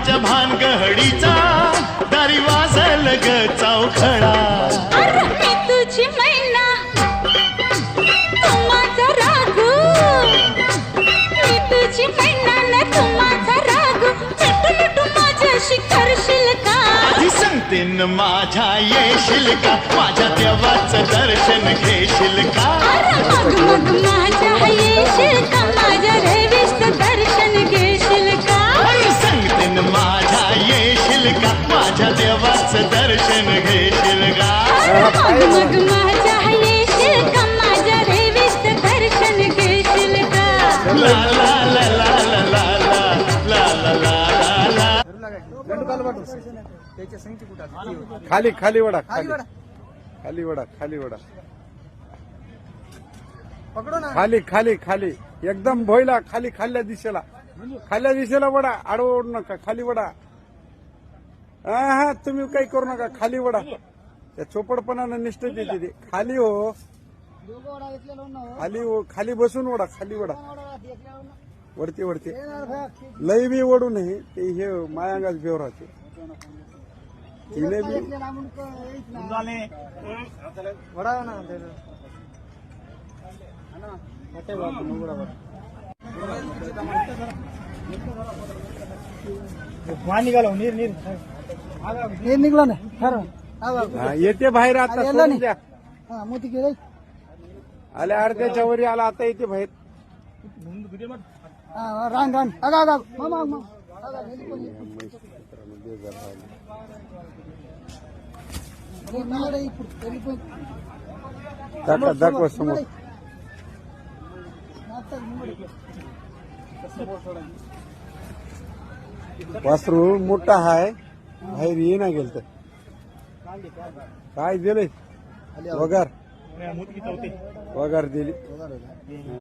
माझ्या भानगडीचा दारी वाजल ग चौखडा. मी तुझी मैना तू माझा रागू, मी तुझी मैना न तू माझा रागू. मिठू मिठू माझ्याशी करशील का? आधी सांगते न माझ्या येशील का? माझ्या देवाचं दर्शन घेशील का? मग मग माझ्या येशील का? माझ्या देवीचं दर्शन घेशील का? सांगते न माझ्या येशील का? माझ्या देवाचं दर्शन घेशील का? मग मग माझ्या येशील का? माझ्या देवीचं दर्शन घेशील का? ला ला ला ला ला ला ला ला ला ला. खाली खाली वडा खाली खाली वडा खाली वडा खाली खाली खाली एकदम भोयला खाली खाल्ल्या दिशेला वडा आडवं ओढू नका खाली वडा. हा तुम्ही काही करू नका खाली वडा. त्या चोपडपणानं निष्ठेत येते ते. खाली हो खाली बसून वडा खाली वडा. वरती वरती लई बी ओढू नये ते हे मायांगाच बेवराचे तिने बी नीर निघला ना खरं. येते बाहेर आता सोडून द्या. मोती गेले आल्या अर्ध्याच्या वरी आला आता येते बाहेर. रान रान अगा अगा मामा मामा दाखवा समोर. वासरू मोठा हाय बाहेर ये ना गेल तर काय दिले वगार दिली.